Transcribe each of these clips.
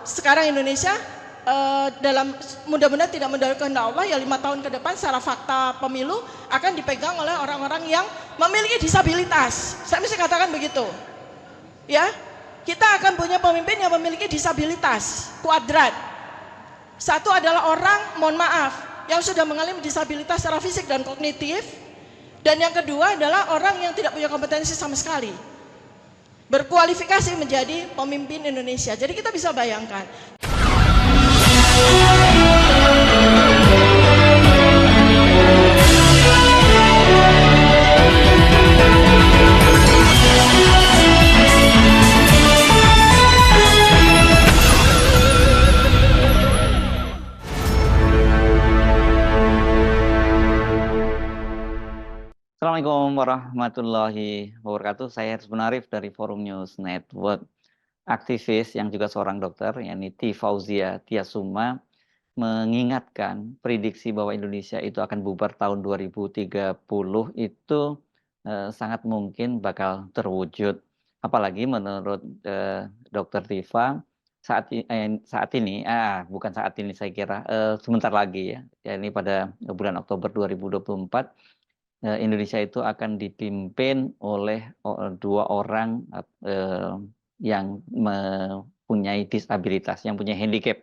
sekarang Indonesia dalam mudah-mudahan tidak mendapat kehendak Allah ya 5 tahun ke depan secara fakta pemilu akan dipegang oleh orang-orang yang memiliki disabilitas. Saya mesti katakan begitu. Ya, kita akan punya pemimpin yang memiliki disabilitas kuadrat. Satu adalah orang, mohon maaf, yang sudah mengalami disabilitas secara fisik dan kognitif. Dan yang kedua adalah orang yang tidak punya kompetensi sama sekali, berkualifikasi menjadi pemimpin Indonesia. Jadi kita bisa bayangkan. Assalamualaikum warahmatullahi wabarakatuh. Saya Herzbun Arif dari Forum News Network. Aktivis yang juga seorang dokter, yakni T. Fauzia Tiasuma, mengingatkan prediksi bahwa Indonesia itu akan bubar tahun 2030 itu sangat mungkin bakal terwujud. Apalagi menurut Dr. Tifa saat ini, bukan saat ini saya kira, sebentar lagi ya, ini pada bulan Oktober 2024, Indonesia itu akan dipimpin oleh 2 orang yang mempunyai disabilitas, yang punya handicap.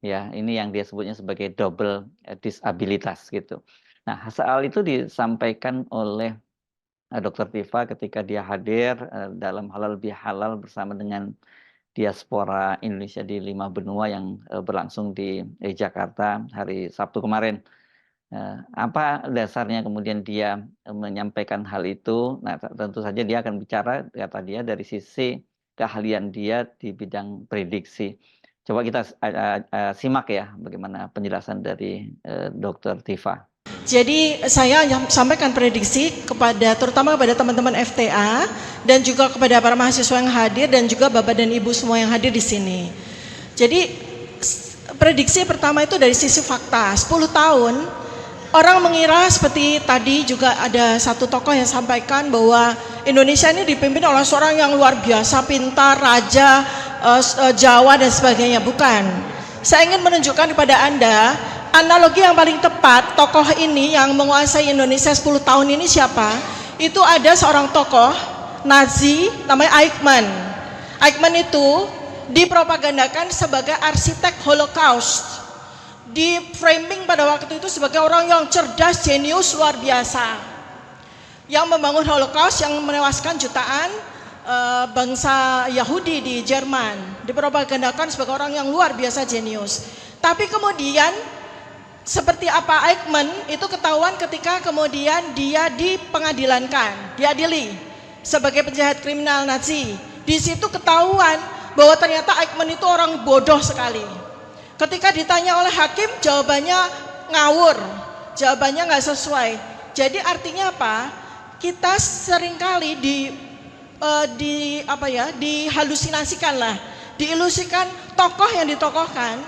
Ya, ini yang dia sebutnya sebagai double disabilitas gitu. Nah, soal itu disampaikan oleh Dr. Tifa ketika dia hadir dalam Halal Bihalal bersama dengan diaspora Indonesia di 5 benua yang berlangsung di Jakarta hari Sabtu kemarin. Apa dasarnya kemudian dia menyampaikan hal itu? Nah, tentu saja dia akan bicara, kata dia, dari sisi keahlian dia di bidang prediksi. Coba kita simak ya bagaimana penjelasan dari Dr. Tifa. Jadi saya sampaikan prediksi terutama kepada teman-teman FTA dan juga kepada para mahasiswa yang hadir dan juga Bapak dan Ibu semua yang hadir di sini. Jadi prediksi pertama itu dari sisi fakta. 10 tahun orang mengira seperti tadi juga ada satu tokoh yang sampaikan bahwa Indonesia ini dipimpin oleh seorang yang luar biasa, pintar, raja, Jawa dan sebagainya. Bukan. Saya ingin menunjukkan kepada Anda analogi yang paling tepat. Tokoh ini yang menguasai Indonesia 10 tahun ini siapa? Itu ada seorang tokoh Nazi namanya Eichmann. Eichmann itu dipropagandakan sebagai arsitek Holocaust. Di framing pada waktu itu sebagai orang yang cerdas, jenius, luar biasa, yang membangun Holocaust yang menewaskan jutaan bangsa Yahudi di Jerman. Dipropagandakan sebagai orang yang luar biasa, jenius. Tapi kemudian seperti apa Eichmann itu ketahuan ketika kemudian dia dipengadilankan, diadili sebagai penjahat kriminal Nazi. Di situ ketahuan bahwa ternyata Eichmann itu orang bodoh sekali. Ketika ditanya oleh hakim, jawabannya ngawur, jawabannya nggak sesuai. Jadi artinya apa? Kita seringkali dihalusinasikan lah, diilusikan tokoh yang ditokohkan,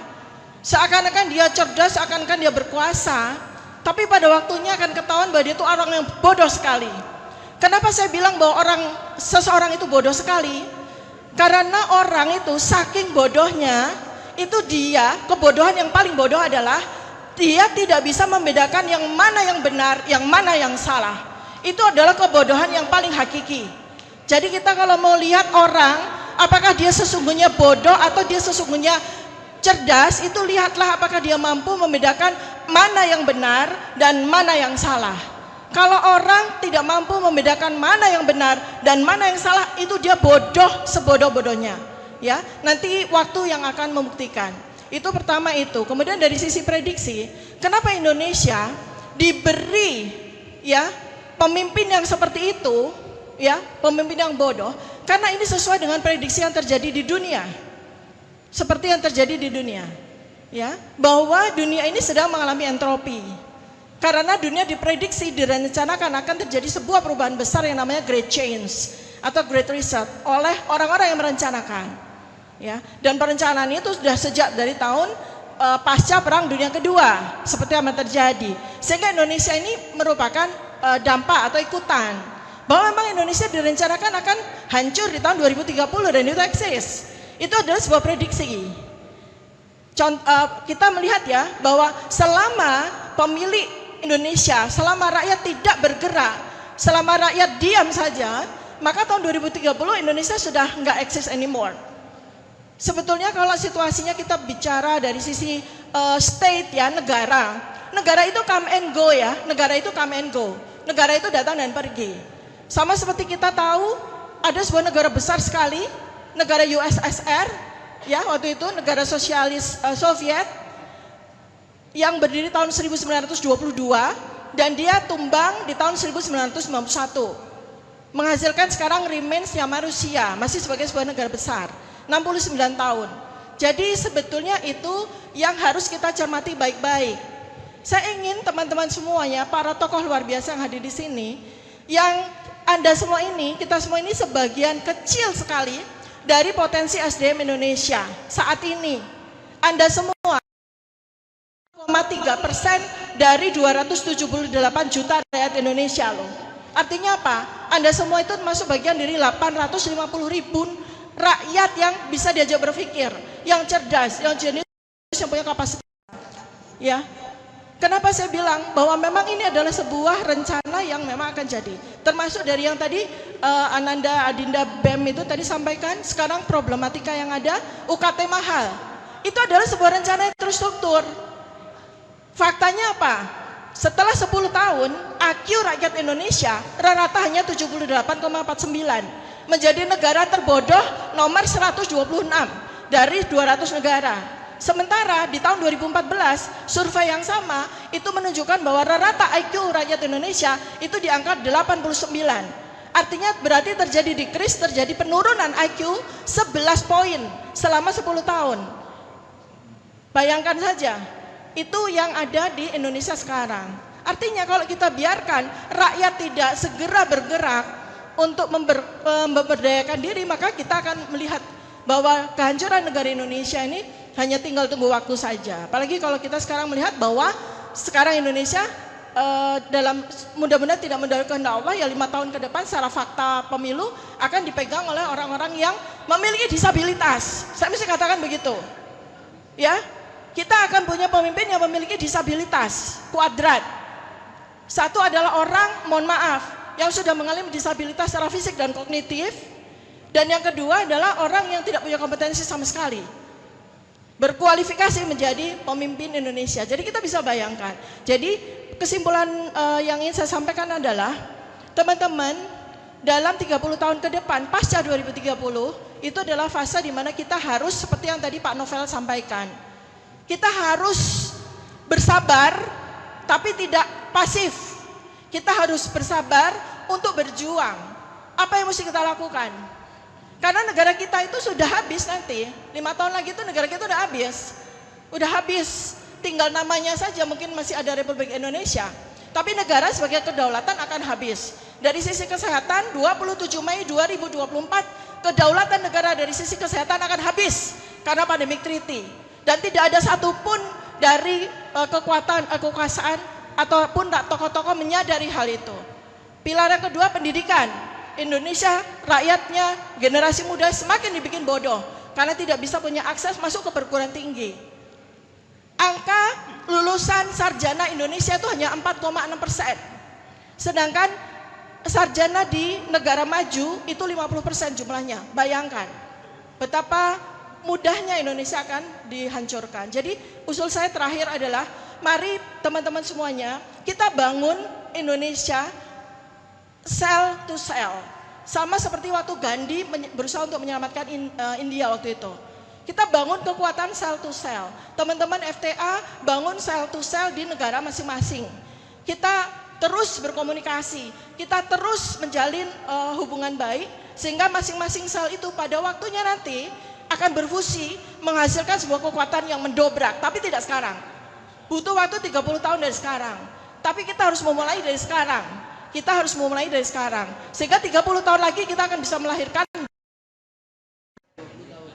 seakan-akan dia cerdas, seakan-akan dia berkuasa, tapi pada waktunya akan ketahuan bahwa dia itu orang yang bodoh sekali. Kenapa saya bilang bahwa seseorang itu bodoh sekali? Karena orang itu saking bodohnya, itu dia, kebodohan yang paling bodoh adalah dia tidak bisa membedakan yang mana yang benar, yang mana yang salah. Itu adalah kebodohan yang paling hakiki. Jadi kita kalau mau lihat orang, apakah dia sesungguhnya bodoh atau dia sesungguhnya cerdas, itu lihatlah apakah dia mampu membedakan mana yang benar dan mana yang salah. Kalau orang tidak mampu membedakan mana yang benar dan mana yang salah, itu dia bodoh sebodoh-bodohnya. Ya, nanti waktu yang akan membuktikan. Itu pertama itu. Kemudian dari sisi prediksi, kenapa Indonesia diberi ya pemimpin yang seperti itu, ya, pemimpin yang bodoh? Karena ini sesuai dengan prediksi yang terjadi di dunia. Seperti yang terjadi di dunia, ya, bahwa dunia ini sedang mengalami entropi. Karena dunia diprediksi, direncanakan akan terjadi sebuah perubahan besar yang namanya Great Change atau Great Reset oleh orang-orang yang merencanakan. Ya, dan perencanaan itu sudah sejak dari tahun pasca Perang Dunia Kedua seperti yang terjadi, sehingga Indonesia ini merupakan dampak atau ikutan bahwa memang Indonesia direncanakan akan hancur di tahun 2030 dan itu eksis. Itu adalah sebuah prediksi. Kita melihat ya bahwa selama pemilih Indonesia, selama rakyat tidak bergerak, selama rakyat diam saja, maka tahun 2030 Indonesia sudah nggak eksis anymore. Sebetulnya kalau situasinya kita bicara dari sisi state ya, negara itu come and go ya, negara itu come and go, negara itu datang dan pergi. Sama seperti kita tahu ada sebuah negara besar sekali, negara USSR ya, waktu itu negara sosialis Soviet yang berdiri tahun 1922 dan dia tumbang di tahun 1991, menghasilkan sekarang remains-nya Rusia, masih sebagai sebuah negara besar, 69 tahun. Jadi sebetulnya itu yang harus kita cermati baik-baik. Saya ingin teman-teman semuanya, para tokoh luar biasa yang hadir di sini, yang Anda semua ini, kita semua ini sebagian kecil sekali dari potensi SDM Indonesia saat ini. Anda semua 0,3% dari 278 juta rakyat Indonesia loh. Artinya apa? Anda semua itu masuk bagian dari 850 ribu rakyat yang bisa diajak berpikir, yang cerdas, yang jenius, yang punya kapasitas. Ya, kenapa saya bilang bahwa memang ini adalah sebuah rencana yang memang akan jadi. Termasuk dari yang tadi Ananda Adinda BEM itu tadi sampaikan, sekarang problematika yang ada UKT mahal. Itu adalah sebuah rencana yang terstruktur. Faktanya apa? Setelah 10 tahun, IQ rakyat Indonesia rata-rata hanya 78,49. Menjadi negara terbodoh nomor 126 dari 200 negara. Sementara di tahun 2014 survei yang sama itu menunjukkan bahwa rata IQ rakyat Indonesia itu di angka 89. Artinya berarti terjadi decrease, terjadi penurunan IQ 11 poin selama 10 tahun. Bayangkan saja, itu yang ada di Indonesia sekarang. Artinya kalau kita biarkan rakyat tidak segera bergerak untuk memberdayakan diri, maka kita akan melihat bahwa kehancuran negara Indonesia ini hanya tinggal tunggu waktu saja. Apalagi kalau kita sekarang melihat bahwa sekarang Indonesia dalam mudah-mudahan tidak mendapat kehendak Allah ya 5 tahun ke depan secara fakta pemilu akan dipegang oleh orang-orang yang memiliki disabilitas. Saya mesti katakan begitu. Ya, kita akan punya pemimpin yang memiliki disabilitas kuadrat. Satu adalah orang, mohon maaf, yang sudah mengalami disabilitas secara fisik dan kognitif, dan yang kedua adalah orang yang tidak punya kompetensi sama sekali, berkualifikasi menjadi pemimpin Indonesia. Jadi kita bisa bayangkan. Jadi kesimpulan yang ingin saya sampaikan adalah, teman-teman, dalam 30 tahun ke depan pasca 2030 itu adalah fase di mana kita harus seperti yang tadi Pak Novel sampaikan. Kita harus bersabar tapi tidak pasif. Kita harus bersabar untuk berjuang. Apa yang mesti kita lakukan? Karena negara kita itu sudah habis nanti. 5 tahun lagi itu negara kita udah habis. Udah habis. Tinggal namanya saja mungkin masih ada Republik Indonesia. Tapi negara sebagai kedaulatan akan habis. Dari sisi kesehatan 27 Mei 2024 kedaulatan negara dari sisi kesehatan akan habis karena pandemic treaty. Dan tidak ada satupun dari kekuasaan ataupun tokoh-tokoh menyadari hal itu. Pilar yang kedua, pendidikan. Indonesia, rakyatnya, generasi muda semakin dibikin bodoh karena tidak bisa punya akses masuk ke perguruan tinggi. Angka lulusan sarjana Indonesia itu hanya 4,6%. Sedangkan sarjana di negara maju itu 50% jumlahnya. Bayangkan betapa mudahnya Indonesia akan dihancurkan. Jadi usul saya terakhir adalah, mari teman-teman semuanya kita bangun Indonesia cell to cell. Sama seperti waktu Gandhi berusaha untuk menyelamatkan India waktu itu. Kita bangun kekuatan cell to cell. Teman-teman FTA bangun cell to cell di negara masing-masing. Kita terus berkomunikasi, kita terus menjalin hubungan baik sehingga masing-masing sel itu pada waktunya nanti akan berfusi menghasilkan sebuah kekuatan yang mendobrak, tapi tidak sekarang. Butuh waktu 30 tahun dari sekarang. Tapi kita harus memulai dari sekarang. Kita harus memulai dari sekarang. Sehingga 30 tahun lagi kita akan bisa melahirkan,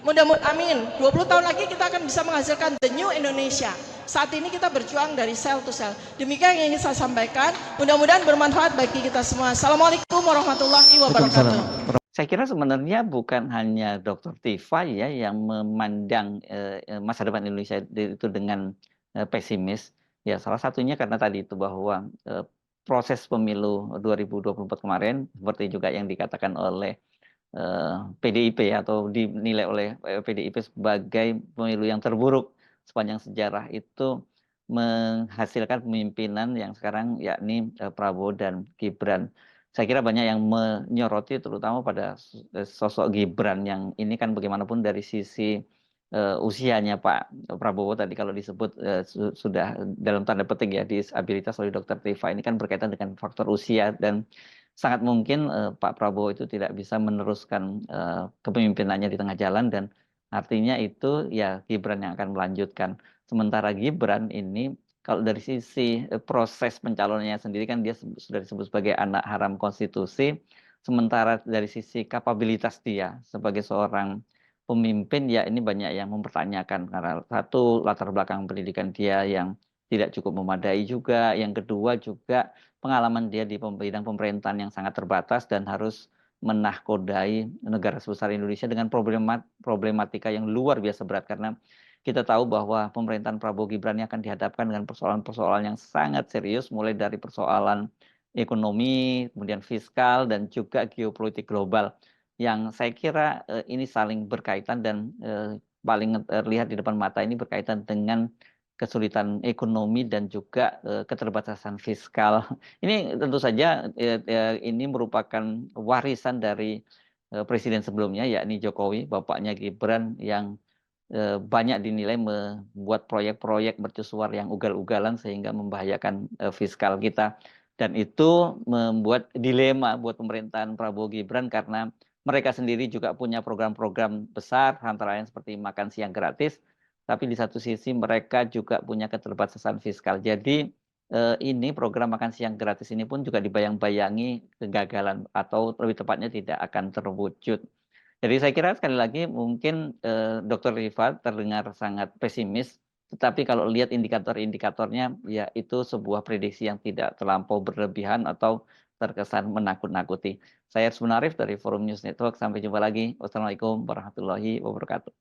mudah-mudahan amin, 20 tahun lagi kita akan bisa menghasilkan the new Indonesia. Saat ini kita berjuang dari sel to sel. Demikian yang ingin saya sampaikan. Mudah-mudahan bermanfaat bagi kita semua. Assalamualaikum warahmatullahi wabarakatuh. Saya kira sebenarnya bukan hanya Dokter Tifa ya yang memandang, masa depan Indonesia itu dengan, pesimis. Ya salah satunya karena tadi itu bahwa, proses pemilu 2024 kemarin seperti juga yang dikatakan oleh, PDIP atau dinilai oleh, PDIP sebagai pemilu yang terburuk sepanjang sejarah itu menghasilkan pemimpinan yang sekarang yakni, Prabowo dan Gibran. Saya kira banyak yang menyoroti terutama pada sosok Gibran yang ini kan bagaimanapun dari sisi, usianya Pak Prabowo tadi kalau disebut, sudah dalam tanda petik ya disabilitas oleh Dokter Tifa ini kan berkaitan dengan faktor usia dan sangat mungkin, Pak Prabowo itu tidak bisa meneruskan, kepemimpinannya di tengah jalan dan artinya itu ya Gibran yang akan melanjutkan. Sementara Gibran ini kalau dari sisi, proses pencalonannya sendiri kan dia sudah disebut sebagai anak haram konstitusi, sementara dari sisi kapabilitas dia sebagai seorang pemimpin, ya ini banyak yang mempertanyakan karena satu, latar belakang pendidikan dia yang tidak cukup memadai juga, yang kedua juga pengalaman dia di bidang pemerintahan yang sangat terbatas dan harus menahkodai negara sebesar Indonesia dengan problematika yang luar biasa berat karena kita tahu bahwa pemerintahan Prabowo Gibran ini akan dihadapkan dengan persoalan-persoalan yang sangat serius, mulai dari persoalan ekonomi, kemudian fiskal, dan juga geopolitik global. Yang saya kira ini saling berkaitan dan paling terlihat di depan mata ini berkaitan dengan kesulitan ekonomi dan juga keterbatasan fiskal. Ini tentu saja ini merupakan warisan dari presiden sebelumnya, yakni Jokowi, bapaknya Gibran yang banyak dinilai membuat proyek-proyek mercusuar yang ugal-ugalan sehingga membahayakan, fiskal kita. Dan itu membuat dilema buat pemerintahan Prabowo Gibran karena mereka sendiri juga punya program-program besar, antara lain seperti makan siang gratis, tapi di satu sisi mereka juga punya keterbatasan fiskal. Jadi, ini program makan siang gratis ini pun juga dibayang-bayangi kegagalan atau lebih tepatnya tidak akan terwujud. Jadi saya kira sekali lagi mungkin, Dokter Rifa terdengar sangat pesimis, tetapi kalau lihat indikator-indikatornya, ya itu sebuah prediksi yang tidak terlampau berlebihan atau terkesan menakut-nakuti. Saya Arsy Munarif dari Forum News Network, sampai jumpa lagi. Wassalamualaikum warahmatullahi wabarakatuh.